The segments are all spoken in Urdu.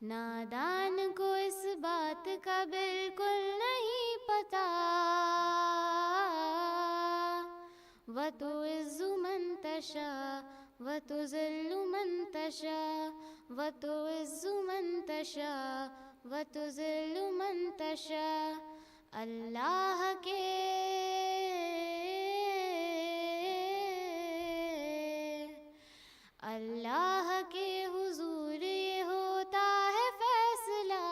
نادان کو اس بات کا بالکل نہیں پتا، وَتُعِزُّ مَن تَشَاءُ وَتُذِلُّ مَن تَشَاءُ وَتُعِزُّ مَن تَشَاءُ وَتُذِلُّ مَن تَشَاءُ۔ اللہ کے حضور یہ ہوتا ہے فیصلہ،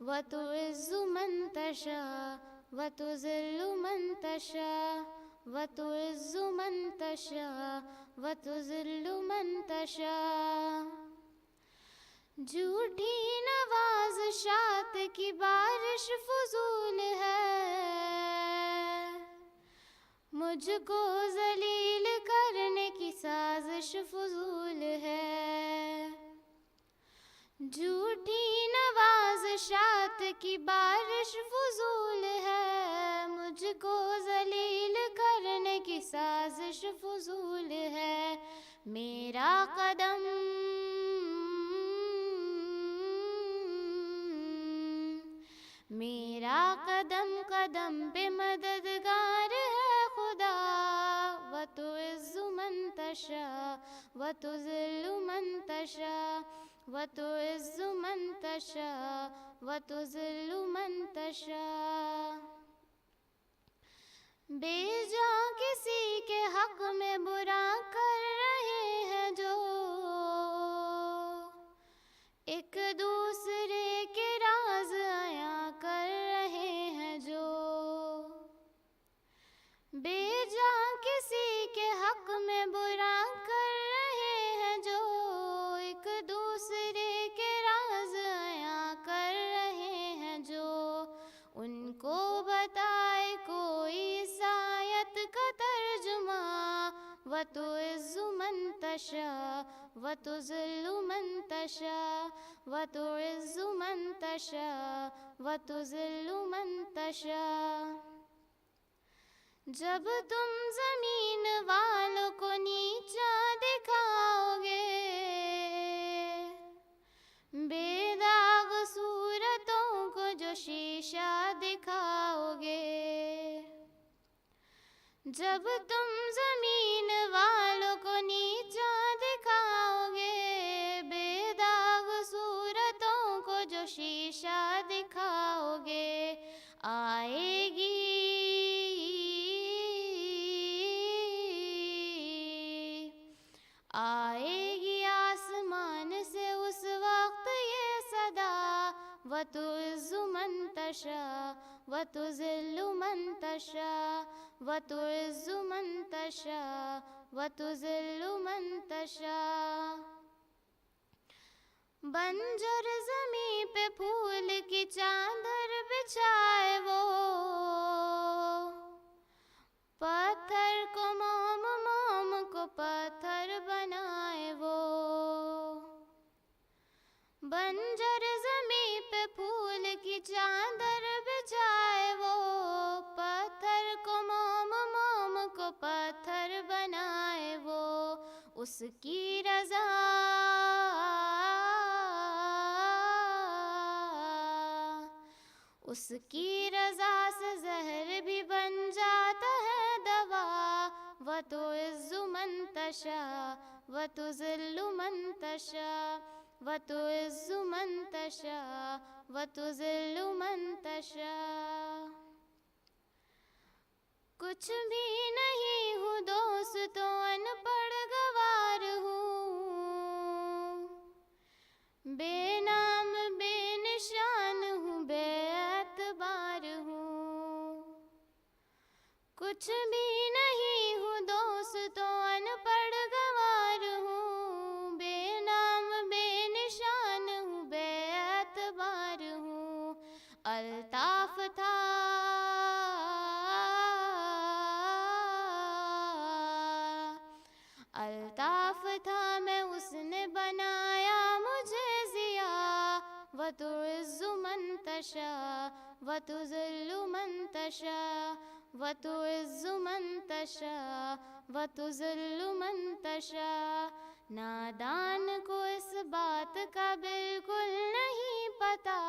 وَتُعِزُّ مَن تَشَاءُ وَتُذِلُّ مَن تَشَاءُ وَتُعِزُّ مَن تَشَاءُ وَتُذِلُّ مَن تَشَاءُ۔ جھوٹی نوازشات کی بارش فضول ہے، مجھ کو ذلیل کرنے کی سازش فضول ہے۔ جھوٹی نوازشات کی بارش فضول ہے، مجھ کو ذلیل کرنے کی سازش فضول ہے۔ میرا قدم قدم پہ مددگار ہے خدا، وَتُعِزُّ مَن تَشَاءُ وَتُذِلُّ مَن تَشَاءُ وَتُعِزُّ مَن تَشَاءُ وَتُذِلُّ مَن تَشَاءُ۔ بے جان کسی کے حق میں برا کر رہے ہیں جو، ایک دوسرے کے راز عیاں کر رہے ہیں جو، بے جان کسی کے حق میں برا کر رہے ہیں جو، ایک دوسرے کے راز عیاں کر رہے ہیں جو، ان کو بتائے کوئی اس آیت کا ترجمہ، وَتُعِزُّ مَن تَشَاءُ وَتُذِلُّ مَن تَشَاءُ وَتُعِزُّ مَن تَشَاءُ وَتُذِلُّ مَن تَشَاءُ۔ جب تم زمین والوں کو نیچا دکھاؤ گے، بے داغ صورتوں کو جو شیشہ دکھاؤ گے، جب تم زمین والوں کو نیچا دکھاؤ گے، بے داغ صورتوں کو جو شیشہ دکھاؤ گے، آئے گی آسمان سے اس وقت یہ صدا، وَتُعِزُّ مَن تَشَاءُ وَتُذِلُّ مَن تَشَاءُ وَتُعِزُّ مَن تَشَاءُ وَتُذِلُّ مَن تَشَاءُ۔ بنجر زمیں پہ پھول کی چادر بچھائے وہ، پتھر کو موم موم کو پتھر بنائے وہ، بنجر زمیں پہ پھول کی چادر بچھائے وہ، پتھر کو موم موم کو پتھر بنائے وہ، اس کی رضا سے زہر بھی بن جاتا ہے دوا، وَتُعِزُّ مَن تَشَاءُ وَتُذِلُّ مَن تَشَاءُ وَتُعِزُّ مَن تَشَاءُ وَتُذِلُّ مَن تَشَاءُ۔ کچھ بھی نہیں ہوں دوستو، ان پڑھ گوار ہوں، بے نام بے نشان ہوں، بے اعتبار ہوں، کچھ بھی نہیں ہوں دوستو، ان پڑھ گوار ہوں، بے نام بے نشان ہوں، بے اعتبار ہوں، الطاف تھا میں اس نے بنایا مجھے ضیا، وتعز من تشاء وتذل من تشاء وتعز من تشاء وتذل من تشاء. نادان کو اس بات کا بالکل نہیں پتا.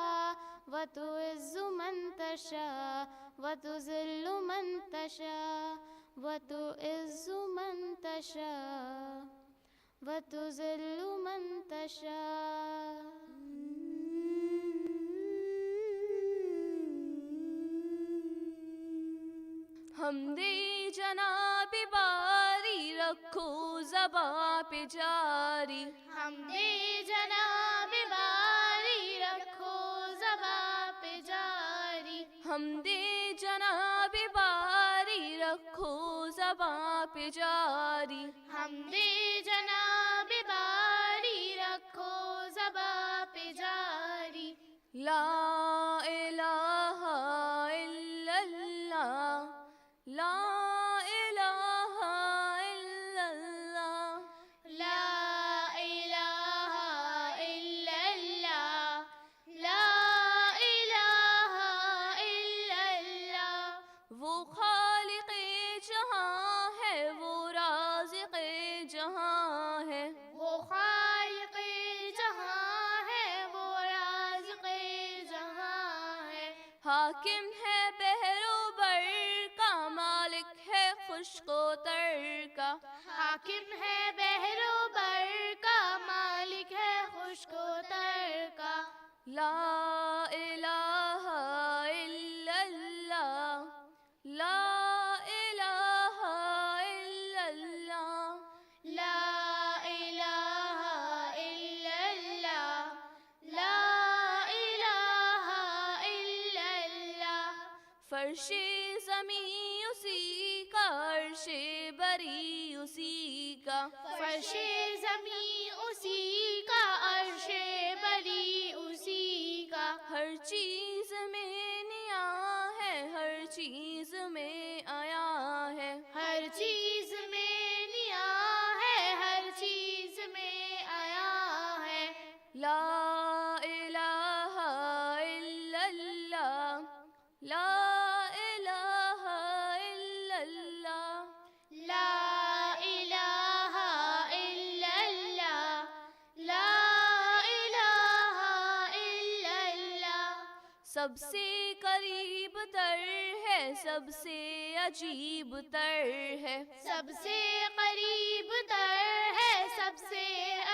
وتعز من تشاء وتذل من تشاء وتعز من تشاء وتذل من تشاء. حمدِ جناب باری رکھو زباں پہ جاری. حمدِ جناب باری رکھو زباں پہ جاری. حمدِ جناب باری رکھو زباں پہ جاری. حمدِ جناب باری رکھو زباں پہ جاری. لا الہ الا اللہ لا الہ الا اللہ لا الہ الا اللہ لا الہ الا اللہ. وہ خالق جہاں ہے وہ رازق جہاں ہے. وہ خالق جہاں ہے وہ رازق جہاں ہے. حاکم ہے بحر و بر کا مالک ہے خشک و تر کا. حاکم ہے بحر و بر کا مالک ہے خشک و تر کا. لا الہ الا اللہ لا الہ الا اللہ لا الہ الا اللہ لا الہ الا اللہ. فرش زمیں اسی کا عرش بری اسی کا. فرش زمیں اسی کا عرش بری اسی کا. ہر چیز میں نیا ہے ہر چیز میں آیا ہے. ہر چیز میں نیا ہے ہر چیز میں آیا ہے. لا الہ الا اللہ لا الہ الا اللہ لا الہ الا اللہ لا الہ الا اللہ. سب سے قریب تر ہے سب سے عجیب تر ہے. سب سے قریب تر ہے سب سے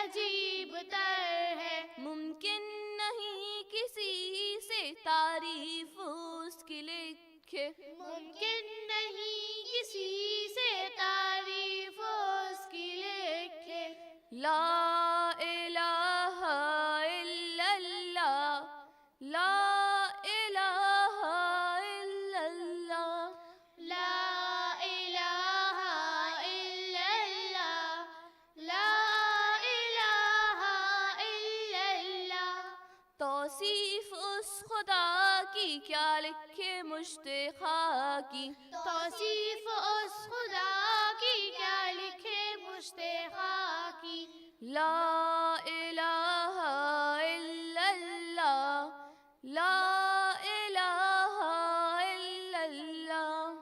عجیب تر ہے. ممکن نہیں کسی سے تعریف اس کی لکھے. ممکن نہیں کسی سے تعریف اس کی لکھے. لا الہ الا اللہ لا الہ الا اللہ لا الہ الا اللہ لا الہ الا اللہ. توصیف اس خدا کی کیا لکھے مشتاق کی. توصیف اس خدا کی کیا لکھے مشتاق کی. لا الہ الا اللہ لا الہ الا اللہ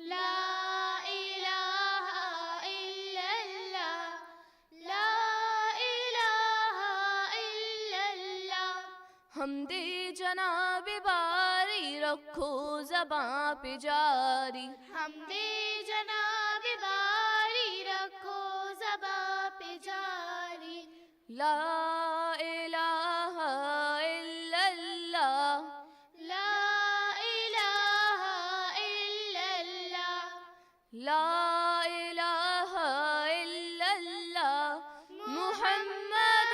لا الہ الا اللہ لا الہ الا اللہ. حمدِ جناب باری رکھو زباں پہ جاری. حمدِ جناب باری رکھو زباں پہ جاری. لا الہ الا اللہ لا الہ الا اللہ لا الہ الا اللہ محمد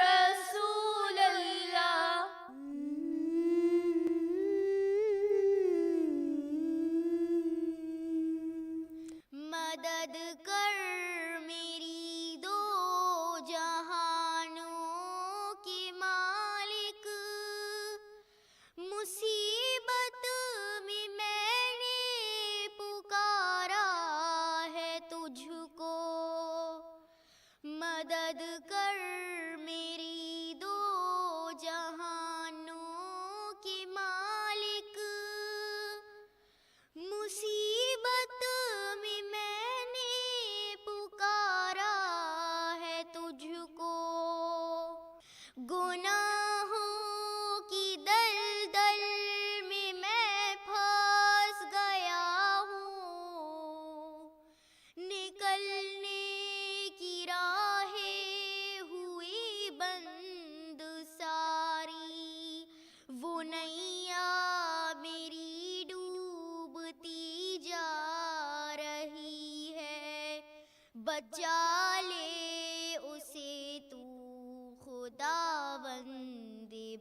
رسول اللہ. مدد کر میری دو جہانوں کی مالک. مصیبت میں نے پکارا ہے تجھ کو. مدد کر میری دو جہانوں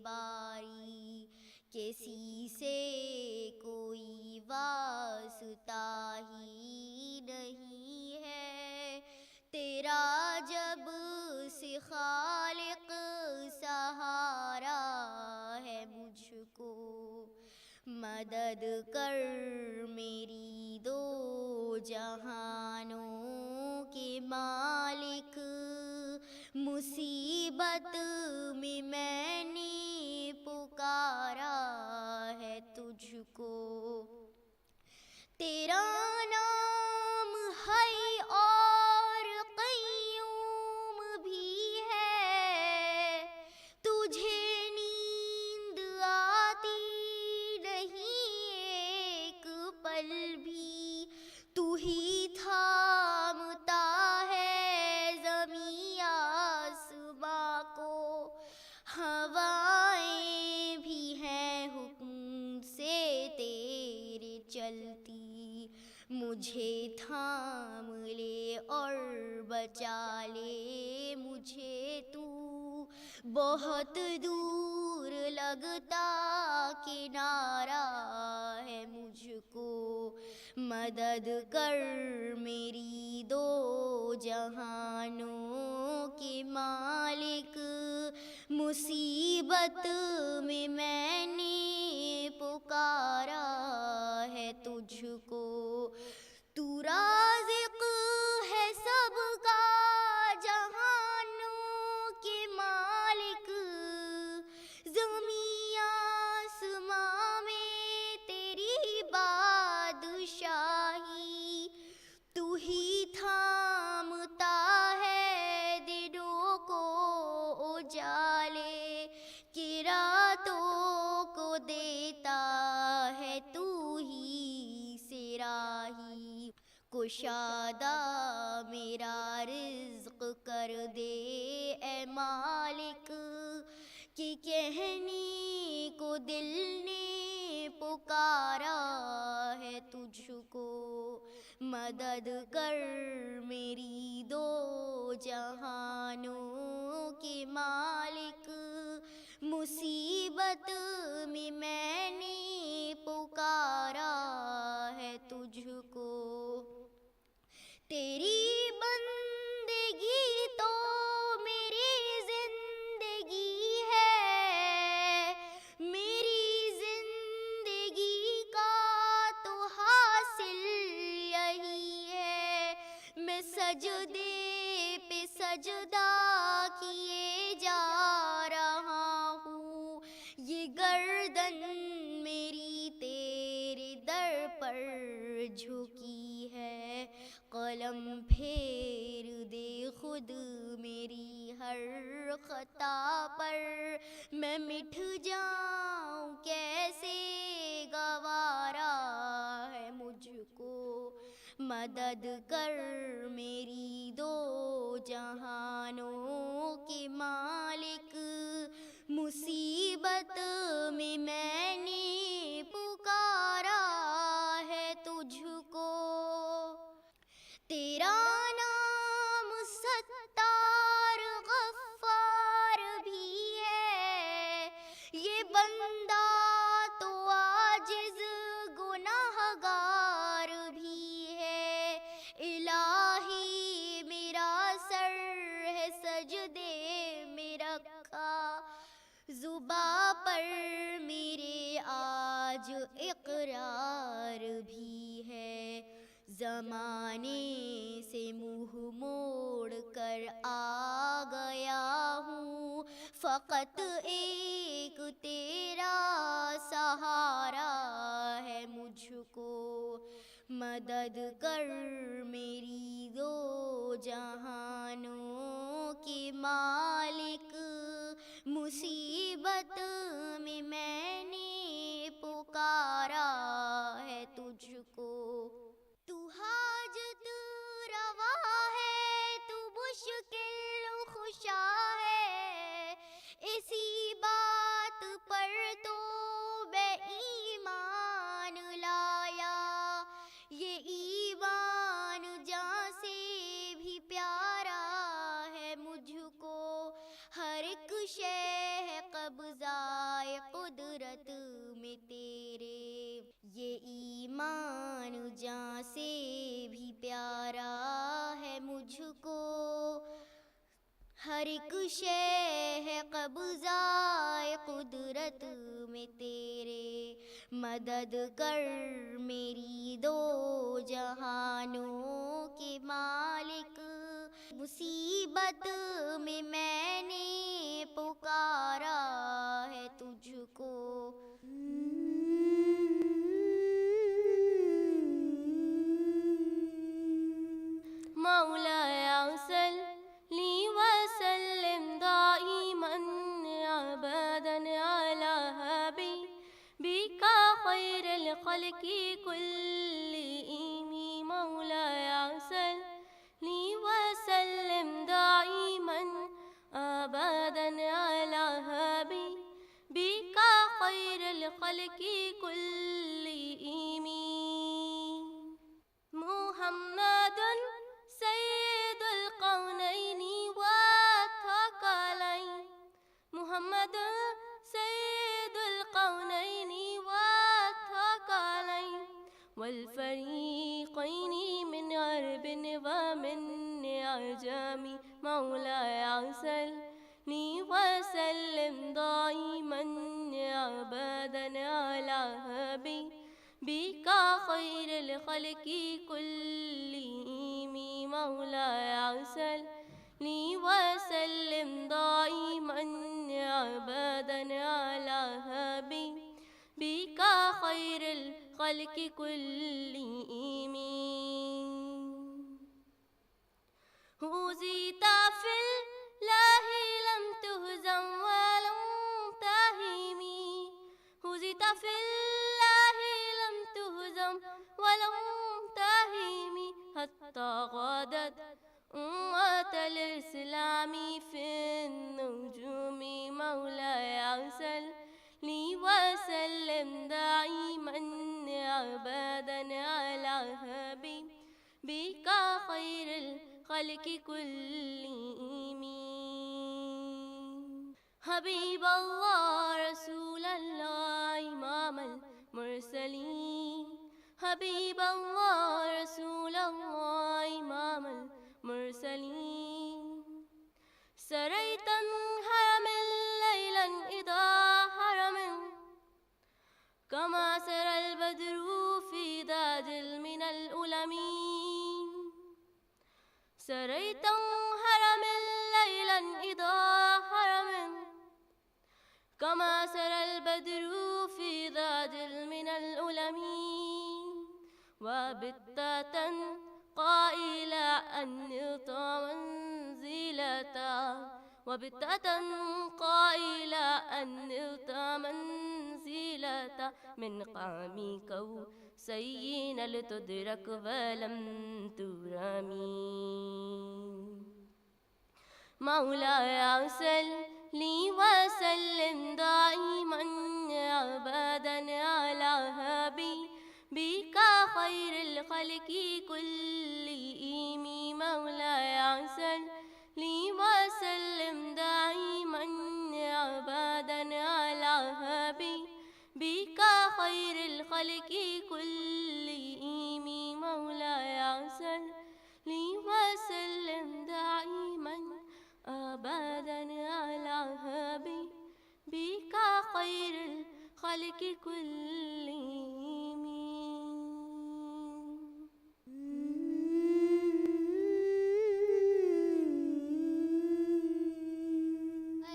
باری، کسی سے کوئی واسطہ ہی نہیں ہے، تیرا جب سے خالق سہارا ہے مجھ کو، مدد کر میری دو جہانوں کے مالک، مصیبت میں نے پکارا ہے تجھ کو، تیرا نام حی اور قیوم بھی ہے، تجھے نیند آتی نہیں ایک پل بھی، تو ہی تھامتا ہے زمین آسماں کو، ہوائیں بھی ہیں حکم سے تیرے چلتی، مجھے تھام لے اور بچا لے مجھے تو، بہت دور لگتا کنارہ ہے مجھ کو، مدد کر میری دو جہانوں کے مالک، مصیبت میں نے پکارا ہے تجھ کو، تو رازق ہے سب کا جہانوں کے مالک، زمین آسماں میں تیری بادشاہی، تو ہی تھامتا ہے دنوں کو اجالے کہ راتوں کو دیتا ہے تو ہی سراہی، کشادہ میرا رزق کر دے اے مالک، کہ کہنے کو دل نے پکارا ہے تجھ کو، مدد کر میری دو جہانوں کے مالک، مصیبت میں نے پکارا ہے تجھ کو، تیری بندگی تو میری زندگی ہے، میری زندگی کا تو حاصل یہی ہے، میں سجدے پہ سجدہ کیے جا رہا ہوں، یہ گردن میری تیرے در پر جھکی ہے، قلم پھیر دے خود میری ہر خطا پر، میں مٹ جاؤں کیسے گوارا ہے مجھ کو، مدد کر میری دو جہانوں کے مالک، مصیبت میں نے پکارا ہے تجھ کو، تیرا نام ستار غفار بھی ہے، یہ بندہ تو عاجز گناہگار بھی ہے، الہی میرا سر ہے سجدے میں رکھا، زباں پر میرے آج اقرار بھی ہے، زمانے سے منہ موڑ کر آ گیا ہوں، فقط ایک تیرا سہارا ہے مجھ کو، مدد کر میری دو جہانوں کے مالک، مصیبت میں نے پکارا ہے تجھ کو، تو حاجت روا ہے، تو مشکل خشا ہے، اسی بات پر تو میں ایمان لایا، یہ ایمان جان سے بھی پیارا ہے مجھ کو، ہر ایک شے ہے قبضہ شے ہے قبضہ قدرت میں تیرے، مدد کر میری دو جہانوں کے مالک، مصیبت میں نے پکارا ہے تجھ کو۔ مولاي صلِّ وسلم دائما أبدا على حبيبك خير الخلق كلهم، مولاي صلِّ وسلم دائما أبدا على حبيبك خير الخلق كلهم، محمد سيد القونين والثقلين، محمد سيد القونين والثقلين والفريقين من عرب ومن عجم، مولاي صلِّ وسلم دائما أبدا على حبيبك خير الخلق كلهم، مولاي صلِّ وسلم دائما أبدا على حبيبك خير الخلق كلهم، هزيت في الله لم تهزم ولم تهم، هزيت في الله لم تهزم ولم تهم، حتى غادت أمة الإسلام في النجوم، مولاي صلِّ وسلم دائما أبدا على حبيبك خير الخلق كلهم، حبيب الله رسول الله إمام المرسلين، حبيب الله رسول الله إمام المرسلين، سريت حرم ليلا إذا حرم كما سرى البدر في داج من الألم، سريت حرم ليلا إذا حرم كما سرى البدر في داج من الألم، وبت تنقى إلى أن نلت منزلتا، وبت تنقى إلى أن نلت منزلتا من قام كوسين لتدرك ولم ترمي، مولاي صلِّ وسلم دائما أبدا على حبيبك خير الخلق كلهم، مولاي صلِّ وسلم دائما أبدا على حبيبك خير الخلق كلهم، مولاي صلِّ وسلم دائما أبدا على حبيبك خير الخلق كلهم۔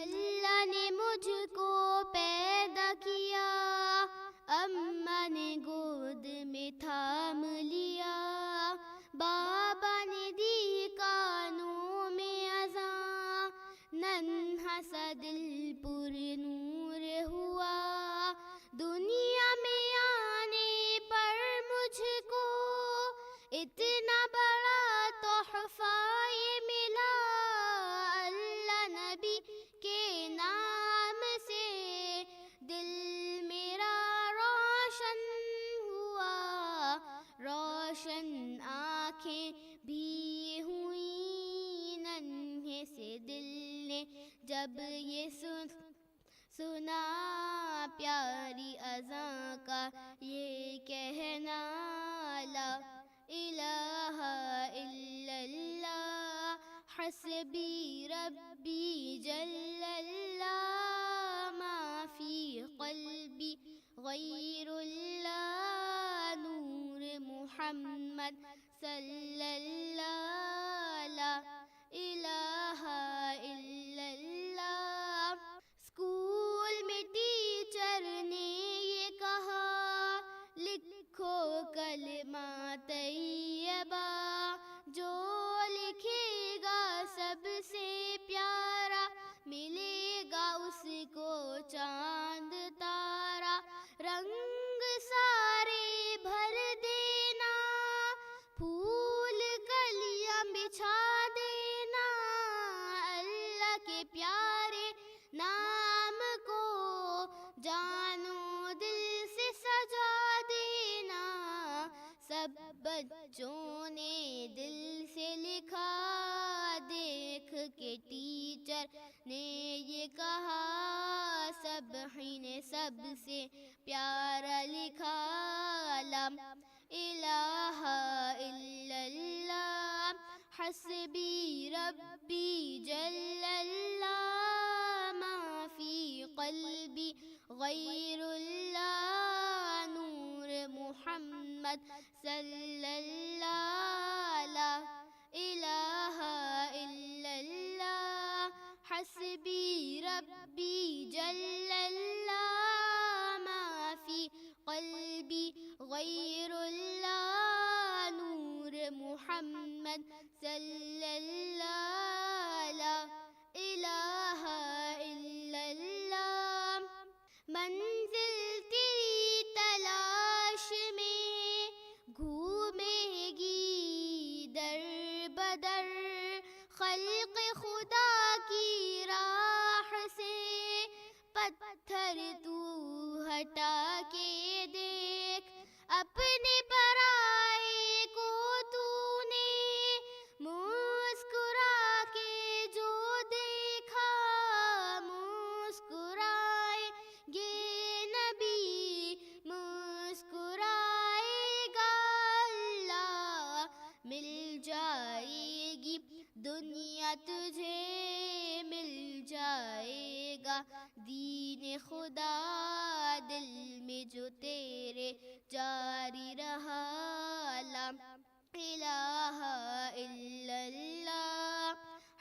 اللہ نے مجھ کو پیدا کیا، اماں نے گود میں تھام لیا، بابا نے دی کانوں میں اذان، ننھا سا دل پر نور ہوا، دنیا میں آنے پر مجھ کو اتنا بڑا تحفہ یہ ملا، اللہ نبی کے نام سے دل میرا روشن ہوا، روشن آنکھیں بھی ہوئیں، ننھے سے دل نے جب یہ سنا پیاری اذان کا یہ کہنا، لا الہ الا اللہ حسبی ربی ربي جل الله ما في قلبي غير الله نور محمد صلى الله لا الہ الا اللہ. اسکول میں ٹیچر نے یہ کہا لکھو کلمہ طیبہ، جو لکھے گا سب سے پیارا ملے گا اس کو چاند تارا. رنگ سارے بھر دینا، پھول کلیاں بچھا دینا، اللہ کے پیارے نام کو جانو دل سے سجا دینا. سب بچوں نے دل سے لکھا، دیکھ کے ٹیچر نے یہ کہا سب ہی نے سب سے پیارا لکھا لا الہ الا اللہ حسبی ربی جل اللہ ما فی قلبی غیر اللہ نور محمد صلی اللہ لا الہ الا اللہ حسبی ربی جل اللہ ما فی قلبی غیر اللہ نور محمد صلی اللہ لا الہ الا اللہ. منزل تیری تلاش میں گھومے گی در بدر، خلق خدا کی راہ سے پتھر تو ہٹا کے دیکھ. اپنے پرائے کو تو نے مسکرا کے جو دیکھا، مسکرائے گے نبی مسکرائے گا اللہ. مل جائے گی دنیا تجھے، مل جائے گا دین خدا، دل میں جو تیرے جاری رہا لا الہ الا اللہ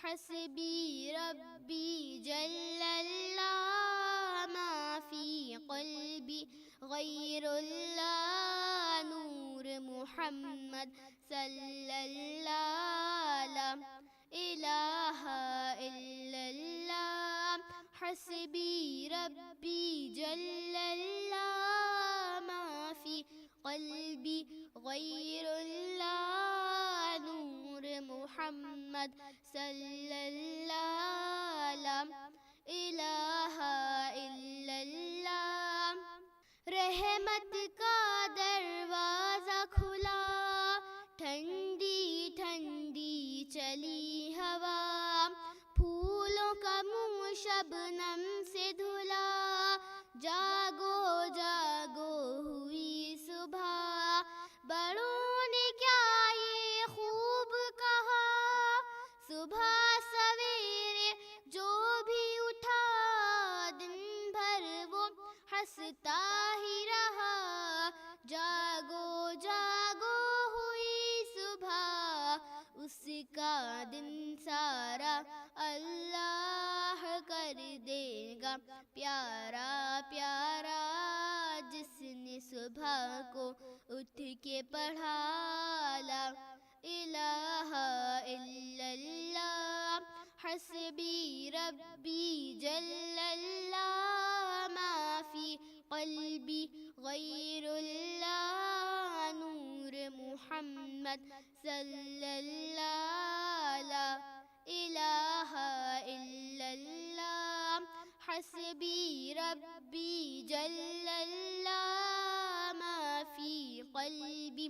حسبی ربی جل اللہ ما فی قلبی غیر اللہ نور محمد صلی اللہ لا الہ الا اللہ حسبی ربی جل اللہ ما فی قلبی غیر اللہ نور محمد صلی اللہ لا الہ الا اللہ. رحمت کا دروازہ کھلا، ٹھنڈی ٹھنڈی چلی ہوا، پھولوں کا منہ شبنم سے دھلا، جاگو جاگو ہوئی صبح. بڑوں نے کیا یہ خوب کہا، صبح سویرے جو بھی اٹھا دن بھر وہ ہنستا ہی رہا. جاگو جاگو ہوئی صبح، اس کا دن سارا اللہ کر دے گا پیارا پیارا. جس نے صبح کو اٹھ کے پڑھا لا الہ الا اللہ حسبی ربی جل اللہ ما فی قلبی غیر اللہ نور محمد صلی اللہ لا الہ الا اللہ حسبی ربی جل اللہ ما فی قلبی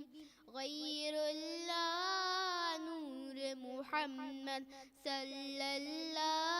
غیر اللہ نور محمد صلی اللہ